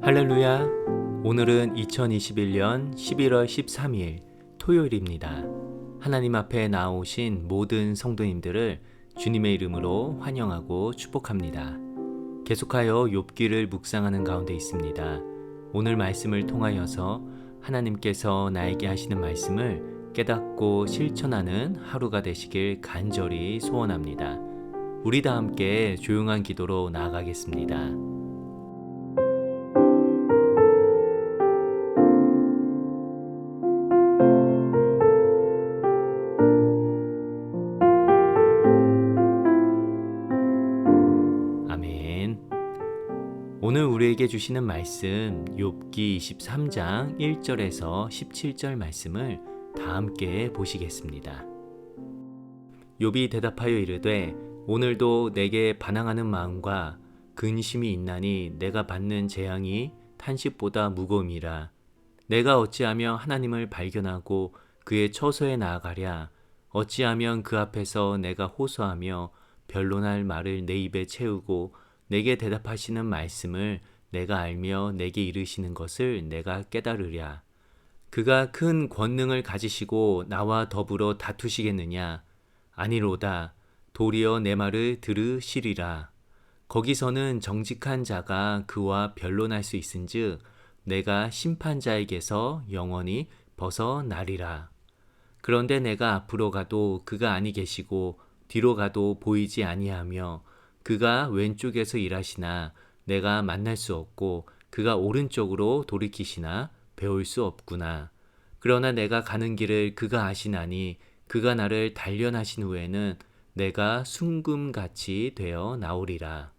할렐루야. 오늘은 2021년 11월 13일 토요일입니다. 하나님 앞에 나오신 모든 성도님들을 주님의 이름으로 환영하고 축복합니다. 계속하여 욥기를 묵상하는 가운데 있습니다. 오늘 말씀을 통하여서 하나님께서 나에게 하시는 말씀을 깨닫고 실천하는 하루가 되시길 간절히 소원합니다. 우리 다 함께 조용한 기도로 나아가겠습니다. 아멘. 오늘 우리에게 주시는 말씀 욥기 23장 1절에서 17절 말씀을 다 함께 보시겠습니다. 욥이 대답하여 이르되 오늘도 내게 반항하는 마음과 근심이 있나니 내가 받는 재앙이 탄식보다 무거움이라. 내가 어찌하며 하나님을 발견하고 그의 처소에 나아가랴. 어찌하면 그 앞에서 내가 호소하며 변론할 말을 내 입에 채우고 내게 대답하시는 말씀을 내가 알며 내게 이르시는 것을 내가 깨달으랴. 그가 큰 권능을 가지시고 나와 더불어 다투시겠느냐? 아니로다. 도리어 내 말을 들으시리라. 거기서는 정직한 자가 그와 변론할 수 있은즉 내가 심판자에게서 영원히 벗어나리라. 그런데 내가 앞으로 가도 그가 아니 계시고 뒤로 가도 보이지 아니하며 그가 왼쪽에서 일하시나 내가 만날 수 없고 그가 오른쪽으로 돌이키시나 배울 수 없구나. 그러나 내가 가는 길을 그가 아시나니 그가 나를 단련하신 후에는 내가 순금같이 되어 나오리라.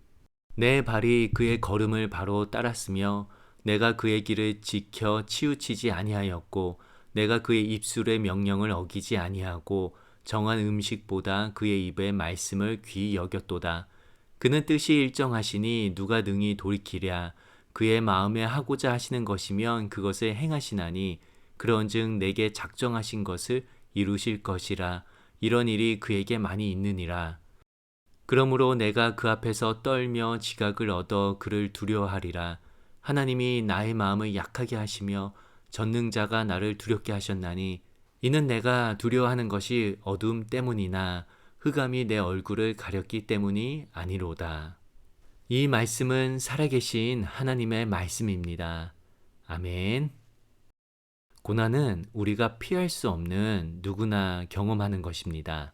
내 발이 그의 걸음을 바로 따랐으며 내가 그의 길을 지켜 치우치지 아니하였고 내가 그의 입술의 명령을 어기지 아니하고 정한 음식보다 그의 입의 말씀을 귀히 여겼도다. 그는 뜻이 일정하시니 누가 능히 돌이키랴. 그의 마음에 하고자 하시는 것이면 그것을 행하시나니 그런즉 내게 작정하신 것을 이루실 것이라. 이런 일이 그에게 많이 있느니라. 그러므로 내가 그 앞에서 떨며 지각을 얻어 그를 두려워하리라. 하나님이 나의 마음을 약하게 하시며 전능자가 나를 두렵게 하셨나니 이는 내가 두려워하는 것이 어둠 때문이나 흑암이 내 얼굴을 가렸기 때문이 아니로다. 이 말씀은 살아계신 하나님의 말씀입니다. 아멘. 고난은 우리가 피할 수 없는 누구나 경험하는 것입니다.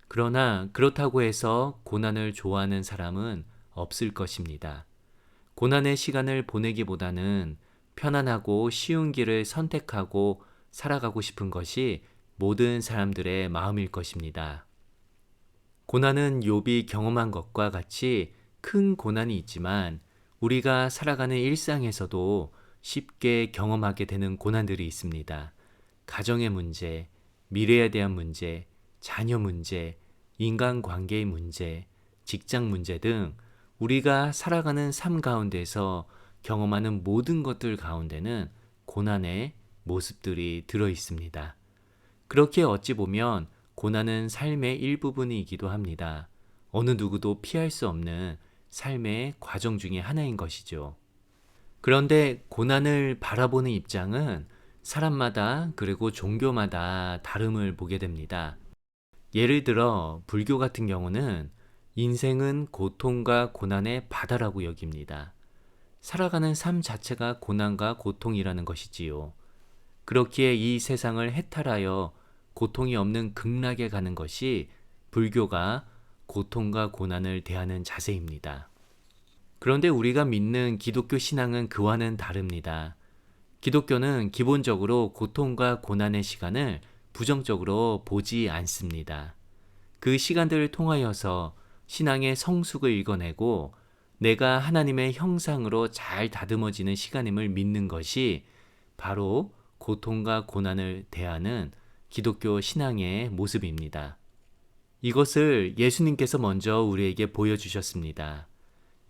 그러나 그렇다고 해서 고난을 좋아하는 사람은 없을 것입니다. 고난의 시간을 보내기보다는 편안하고 쉬운 길을 선택하고 살아가고 싶은 것이 모든 사람들의 마음일 것입니다. 고난은 욥이 경험한 것과 같이 큰 고난이 있지만 우리가 살아가는 일상에서도 쉽게 경험하게 되는 고난들이 있습니다. 가정의 문제, 미래에 대한 문제, 자녀 문제, 인간관계의 문제, 직장 문제 등 우리가 살아가는 삶 가운데서 경험하는 모든 것들 가운데는 고난의 모습들이 들어 있습니다. 그렇게 어찌 보면 고난은 삶의 일부분이기도 합니다. 어느 누구도 피할 수 없는 삶의 과정 중에 하나인 것이죠. 그런데 고난을 바라보는 입장은 사람마다 그리고 종교마다 다름을 보게 됩니다. 예를 들어 불교 같은 경우는 인생은 고통과 고난의 바다라고 여깁니다. 살아가는 삶 자체가 고난과 고통이라는 것이지요. 그렇기에 이 세상을 해탈하여 고통이 없는 극락에 가는 것이 불교가 고통과 고난을 대하는 자세입니다. 그런데 우리가 믿는 기독교 신앙은 그와는 다릅니다. 기독교는 기본적으로 고통과 고난의 시간을 부정적으로 보지 않습니다. 그 시간들을 통하여서 신앙의 성숙을 읽어내고 내가 하나님의 형상으로 잘 다듬어지는 시간임을 믿는 것이 바로 고통과 고난을 대하는 기독교 신앙의 모습입니다. 이것을 예수님께서 먼저 우리에게 보여주셨습니다.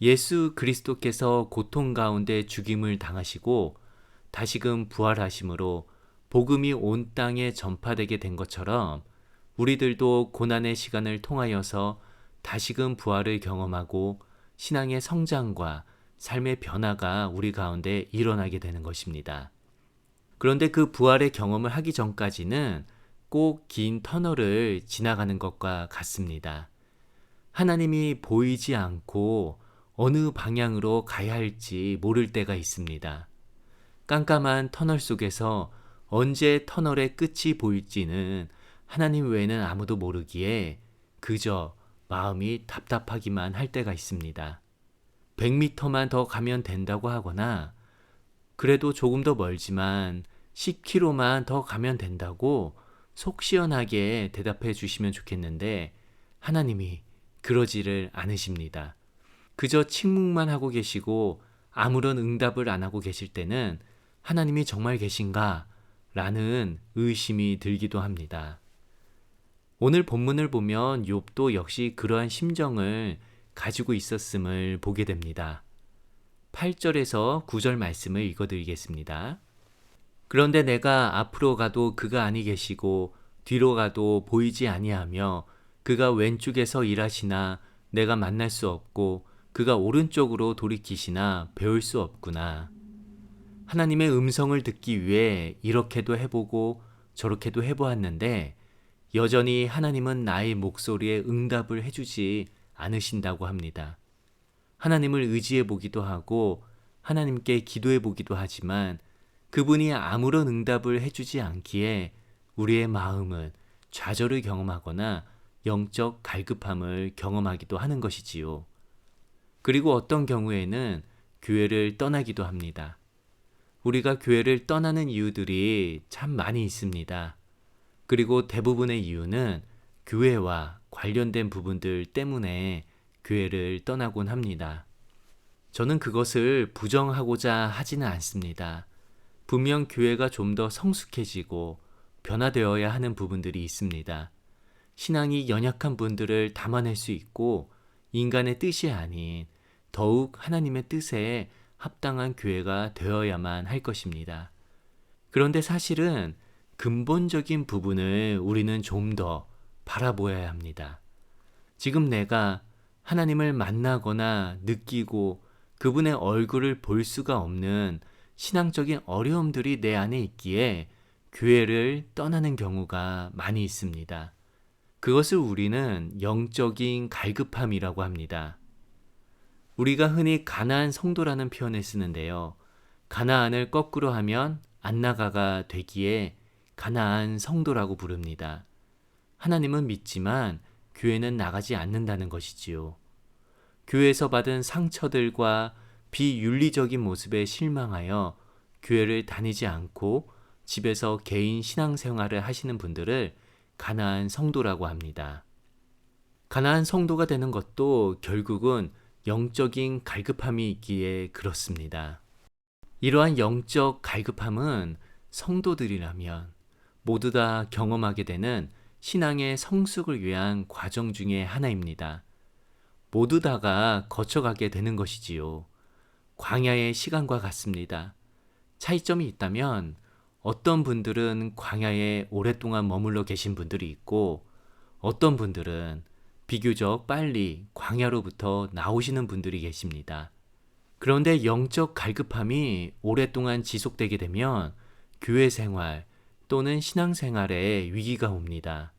예수 그리스도께서 고통 가운데 죽임을 당하시고 다시금 부활하심으로 복음이 온 땅에 전파되게 된 것처럼 우리들도 고난의 시간을 통하여서 다시금 부활을 경험하고 신앙의 성장과 삶의 변화가 우리 가운데 일어나게 되는 것입니다. 그런데 그 부활의 경험을 하기 전까지는 꼭 긴 터널을 지나가는 것과 같습니다. 하나님이 보이지 않고 어느 방향으로 가야 할지 모를 때가 있습니다. 깜깜한 터널 속에서 언제 터널의 끝이 보일지는 하나님 외에는 아무도 모르기에 그저 마음이 답답하기만 할 때가 있습니다. 100m만 더 가면 된다고 하거나 그래도 조금 더 멀지만 10km만 더 가면 된다고 속 시원하게 대답해 주시면 좋겠는데 하나님이 그러지를 않으십니다. 그저 침묵만 하고 계시고 아무런 응답을 안 하고 계실 때는 하나님이 정말 계신가? 라는 의심이 들기도 합니다. 오늘 본문을 보면 욥도 역시 그러한 심정을 가지고 있었음을 보게 됩니다. 8절에서 9절 말씀을 읽어드리겠습니다. 그런데 내가 앞으로 가도 그가 아니 계시고 뒤로 가도 보이지 아니하며 그가 왼쪽에서 일하시나 내가 만날 수 없고 그가 오른쪽으로 돌이키시나 배울 수 없구나. 하나님의 음성을 듣기 위해 이렇게도 해보고 저렇게도 해보았는데 여전히 하나님은 나의 목소리에 응답을 해주지 않으신다고 합니다. 하나님을 의지해 보기도 하고 하나님께 기도해 보기도 하지만 그분이 아무런 응답을 해주지 않기에 우리의 마음은 좌절을 경험하거나 영적 갈급함을 경험하기도 하는 것이지요. 그리고 어떤 경우에는 교회를 떠나기도 합니다. 우리가 교회를 떠나는 이유들이 참 많이 있습니다. 그리고 대부분의 이유는 교회와 관련된 부분들 때문에 교회를 떠나곤 합니다. 저는 그것을 부정하고자 하지는 않습니다. 분명 교회가 좀 더 성숙해지고 변화되어야 하는 부분들이 있습니다. 신앙이 연약한 분들을 담아낼 수 있고 인간의 뜻이 아닌 더욱 하나님의 뜻에 합당한 교회가 되어야만 할 것입니다. 그런데 사실은 근본적인 부분을 우리는 좀 더 바라보아야 합니다. 지금 내가 하나님을 만나거나 느끼고 그분의 얼굴을 볼 수가 없는 신앙적인 어려움들이 내 안에 있기에 교회를 떠나는 경우가 많이 있습니다. 그것을 우리는 영적인 갈급함이라고 합니다. 우리가 흔히 가나안 성도라는 표현을 쓰는데요. 가나안을 거꾸로 하면 안나가가 되기에 가나안 성도라고 부릅니다. 하나님은 믿지만 교회는 나가지 않는다는 것이지요. 교회에서 받은 상처들과 비윤리적인 모습에 실망하여 교회를 다니지 않고 집에서 개인 신앙생활을 하시는 분들을 가나안 성도라고 합니다. 가나안 성도가 되는 것도 결국은 영적인 갈급함이 있기에 그렇습니다. 이러한 영적 갈급함은 성도들이라면 모두 다 경험하게 되는 신앙의 성숙을 위한 과정 중에 하나입니다. 모두 다가 거쳐가게 되는 것이지요. 광야의 시간과 같습니다. 차이점이 있다면 어떤 분들은 광야에 오랫동안 머물러 계신 분들이 있고 어떤 분들은 비교적 빨리 광야로부터 나오시는 분들이 계십니다. 그런데 영적 갈급함이 오랫동안 지속되게 되면 교회 생활 또는 신앙생활에 위기가 옵니다.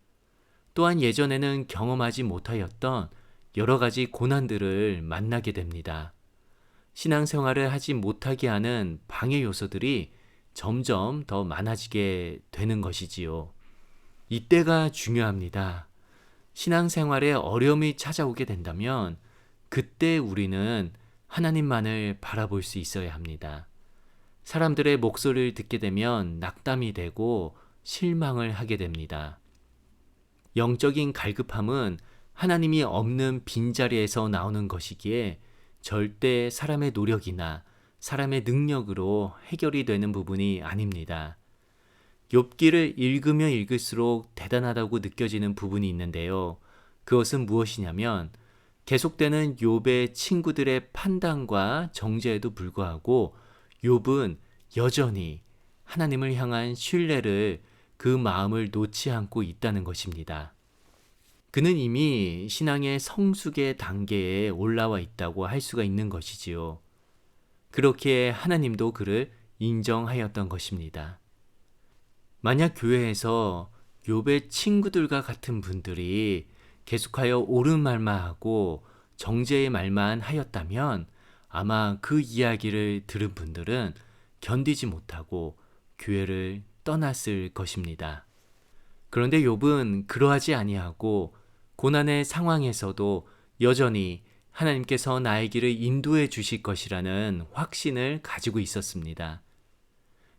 또한 예전에는 경험하지 못하였던 여러 가지 고난들을 만나게 됩니다. 신앙생활을 하지 못하게 하는 방해 요소들이 점점 더 많아지게 되는 것이지요. 이때가 중요합니다. 신앙생활에 어려움이 찾아오게 된다면 그때 우리는 하나님만을 바라볼 수 있어야 합니다. 사람들의 목소리를 듣게 되면 낙담이 되고 실망을 하게 됩니다. 영적인 갈급함은 하나님이 없는 빈자리에서 나오는 것이기에 절대 사람의 노력이나 사람의 능력으로 해결이 되는 부분이 아닙니다. 욥기를 읽으면 읽을수록 대단하다고 느껴지는 부분이 있는데요. 그것은 무엇이냐면 계속되는 욥의 친구들의 판단과 정죄에도 불구하고 욥은 여전히 하나님을 향한 신뢰를 그 마음을 놓지 않고 있다는 것입니다. 그는 이미 신앙의 성숙의 단계에 올라와 있다고 할 수가 있는 것이지요. 그렇기에 하나님도 그를 인정하였던 것입니다. 만약 교회에서 욥의 친구들과 같은 분들이 계속하여 옳은 말만 하고 정죄의 말만 하였다면 아마 그 이야기를 들은 분들은 견디지 못하고 교회를 떠났을 것입니다. 그런데 욥은 그러하지 아니하고 고난의 상황에서도 여전히 하나님께서 나의 길을 인도해 주실 것이라는 확신을 가지고 있었습니다.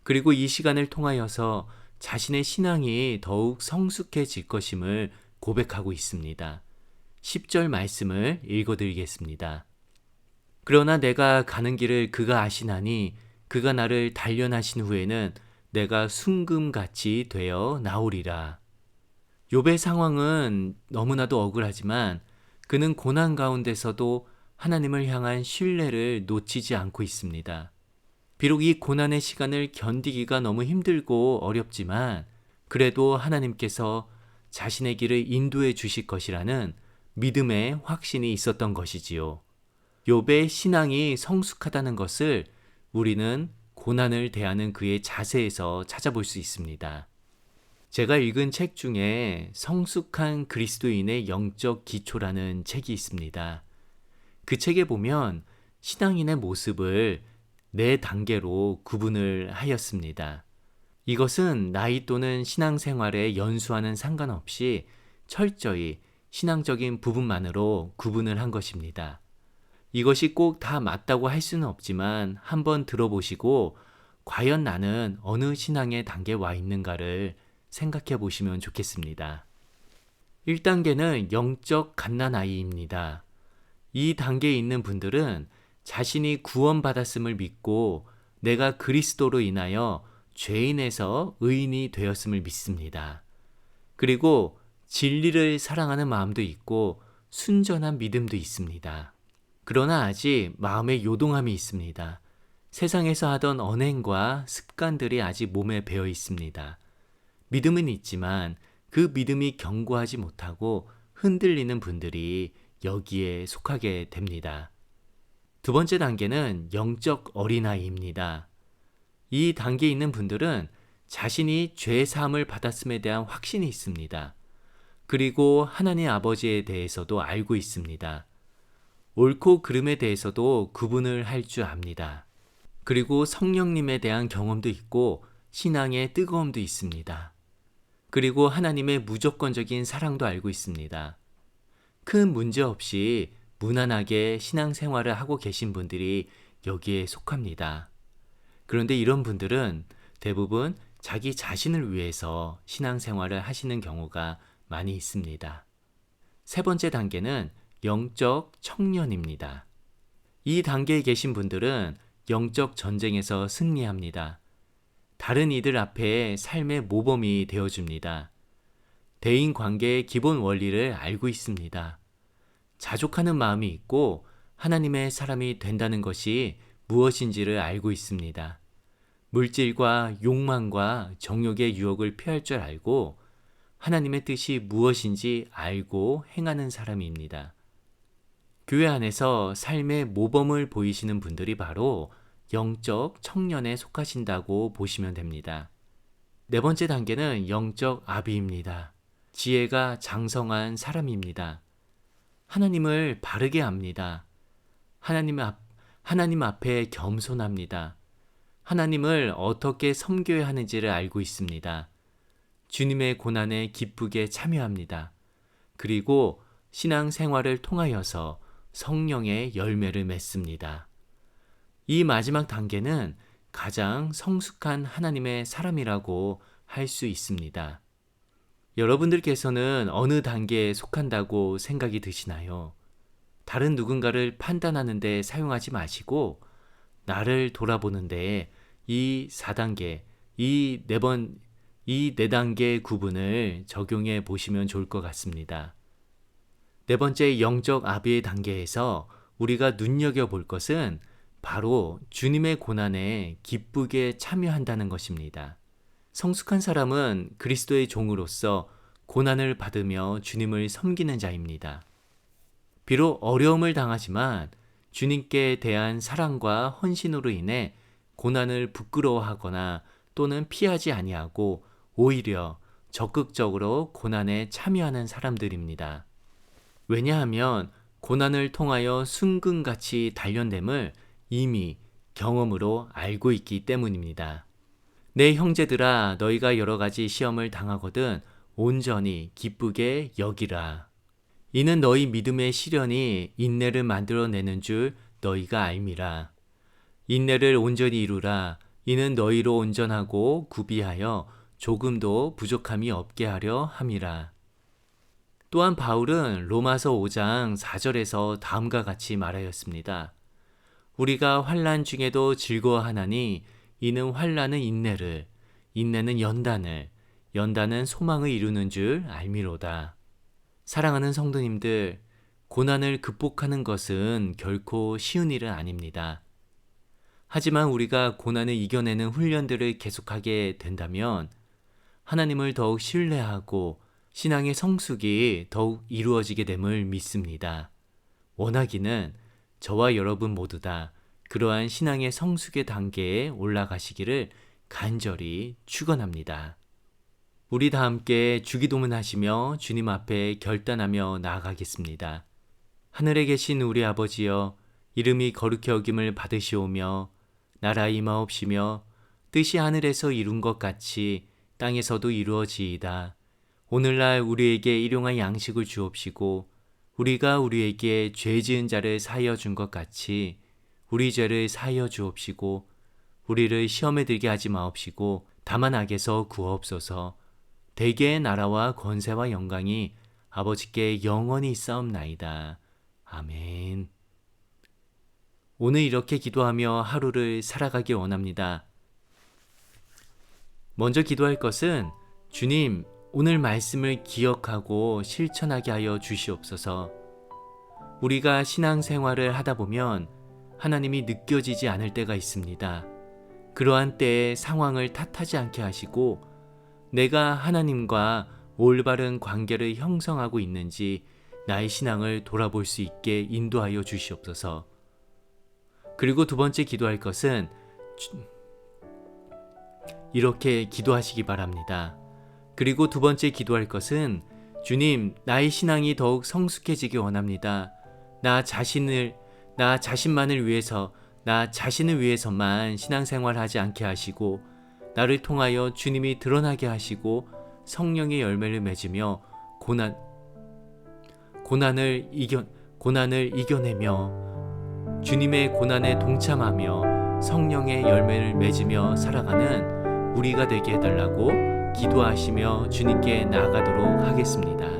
그리고 이 시간을 통하여서 자신의 신앙이 더욱 성숙해질 것임을 고백하고 있습니다. 10절 말씀을 읽어드리겠습니다. 그러나 내가 가는 길을 그가 아시나니 그가 나를 단련하신 후에는 내가 순금같이 되어 나오리라. 욥의 상황은 너무나도 억울하지만 그는 고난 가운데서도 하나님을 향한 신뢰를 놓치지 않고 있습니다. 비록 이 고난의 시간을 견디기가 너무 힘들고 어렵지만 그래도 하나님께서 자신의 길을 인도해 주실 것이라는 믿음의 확신이 있었던 것이지요. 욥의 신앙이 성숙하다는 것을 우리는 고난을 대하는 그의 자세에서 찾아볼 수 있습니다. 제가 읽은 책 중에 성숙한 그리스도인의 영적 기초라는 책이 있습니다. 그 책에 보면 신앙인의 모습을 4단계로 구분을 하였습니다. 이것은 나이 또는 신앙생활에 연수와는 상관없이 철저히 신앙적인 부분만으로 구분을 한 것입니다. 이것이 꼭 다 맞다고 할 수는 없지만 한번 들어보시고 과연 나는 어느 신앙의 단계에 와 있는가를 생각해 보시면 좋겠습니다. 1단계는 영적 갓난아이입니다. 이 단계에 있는 분들은 자신이 구원받았음을 믿고 내가 그리스도로 인하여 죄인에서 의인이 되었음을 믿습니다. 그리고 진리를 사랑하는 마음도 있고 순전한 믿음도 있습니다. 그러나 아직 마음에 요동함이 있습니다. 세상에서 하던 언행과 습관들이 아직 몸에 배어 있습니다. 믿음은 있지만 그 믿음이 견고하지 못하고 흔들리는 분들이 여기에 속하게 됩니다. 2번째 단계는 영적 어린아이입니다. 이 단계에 있는 분들은 자신이 죄 사함을 받았음에 대한 확신이 있습니다. 그리고 하나님 아버지에 대해서도 알고 있습니다. 옳고 그름에 대해서도 구분을 할 줄 압니다. 그리고 성령님에 대한 경험도 있고 신앙의 뜨거움도 있습니다. 그리고 하나님의 무조건적인 사랑도 알고 있습니다. 큰 문제 없이 무난하게 신앙생활을 하고 계신 분들이 여기에 속합니다. 그런데 이런 분들은 대부분 자기 자신을 위해서 신앙생활을 하시는 경우가 많이 있습니다. 3번째 단계는 영적 청년입니다. 이 단계에 계신 분들은 영적 전쟁에서 승리합니다. 다른 이들 앞에 삶의 모범이 되어줍니다. 대인 관계의 기본 원리를 알고 있습니다. 자족하는 마음이 있고 하나님의 사람이 된다는 것이 무엇인지를 알고 있습니다. 물질과 욕망과 정욕의 유혹을 피할 줄 알고 하나님의 뜻이 무엇인지 알고 행하는 사람입니다. 교회 안에서 삶의 모범을 보이시는 분들이 바로 영적 청년에 속하신다고 보시면 됩니다. 4번째 단계는 영적 아비입니다. 지혜가 장성한 사람입니다. 하나님을 바르게 압니다. 하나님 앞에 겸손합니다. 하나님을 어떻게 섬겨야 하는지를 알고 있습니다. 주님의 고난에 기쁘게 참여합니다. 그리고 신앙생활을 통하여서 성령의 열매를 맺습니다. 이 마지막 단계는 가장 성숙한 하나님의 사람이라고 할 수 있습니다. 여러분들께서는 어느 단계에 속한다고 생각이 드시나요? 다른 누군가를 판단하는 데 사용하지 마시고 나를 돌아보는 데 이 4단계, 이 4단계의 구분을 적용해 보시면 좋을 것 같습니다. 4번째 영적 아비의 단계에서 우리가 눈여겨볼 것은 바로 주님의 고난에 기쁘게 참여한다는 것입니다. 성숙한 사람은 그리스도의 종으로서 고난을 받으며 주님을 섬기는 자입니다. 비록 어려움을 당하지만 주님께 대한 사랑과 헌신으로 인해 고난을 부끄러워하거나 또는 피하지 아니하고 오히려 적극적으로 고난에 참여하는 사람들입니다. 왜냐하면 고난을 통하여 순금같이 단련됨을 이미 경험으로 알고 있기 때문입니다. 내 형제들아, 너희가 여러 가지 시험을 당하거든 온전히 기쁘게 여기라. 이는 너희 믿음의 시련이 인내를 만들어내는 줄 너희가 알미라. 인내를 온전히 이루라. 이는 너희로 온전하고 구비하여 조금도 부족함이 없게 하려 함이라. 또한 바울은 로마서 5장 4절에서 다음과 같이 말하였습니다. 우리가 환난 중에도 즐거워하나니 이는 환난은 인내를, 인내는 연단을, 연단은 소망을 이루는 줄 알미로다. 사랑하는 성도님들, 고난을 극복하는 것은 결코 쉬운 일은 아닙니다. 하지만 우리가 고난을 이겨내는 훈련들을 계속하게 된다면 하나님을 더욱 신뢰하고 신앙의 성숙이 더욱 이루어지게 됨을 믿습니다. 원하기는 저와 여러분 모두 다 그러한 신앙의 성숙의 단계에 올라가시기를 간절히 축원합니다. 우리 다 함께 주기도문 하시며 주님 앞에 결단하며 나아가겠습니다. 하늘에 계신 우리 아버지여, 이름이 거룩히 여김을 받으시오며 나라 임하옵시며 뜻이 하늘에서 이룬 것 같이 땅에서도 이루어지이다. 오늘날 우리에게 일용할 양식을 주옵시고 우리가 우리에게 죄 지은 자를 사하여 준 것 같이 우리 죄를 사하여 주옵시고 우리를 시험에 들게 하지 마옵시고 다만 악에서 구하옵소서. 대개의 나라와 권세와 영광이 아버지께 영원히 있사옵나이다. 아멘. 오늘 이렇게 기도하며 하루를 살아가길 원합니다. 먼저 기도할 것은 주님, 오늘 말씀을 기억하고 실천하게 하여 주시옵소서. 우리가 신앙생활을 하다 보면 하나님이 느껴지지 않을 때가 있습니다. 그러한 때에 상황을 탓하지 않게 하시고 내가 하나님과 올바른 관계를 형성하고 있는지 나의 신앙을 돌아볼 수 있게 인도하여 주시옵소서. 그리고 두 번째 기도할 것은 이렇게 기도하시기 바랍니다. 그리고 두 번째 기도할 것은 주님, 나의 신앙이 더욱 성숙해지기 원합니다. 나 자신만을 위해서, 나 자신을 위해서만 신앙생활하지 않게 하시고 나를 통하여 주님이 드러나게 하시고 성령의 열매를 맺으며 고난을 이겨내며 주님의 고난에 동참하며 성령의 열매를 맺으며 살아가는 우리가 되게 해달라고 기도하시며 주님께 나아가도록 하겠습니다.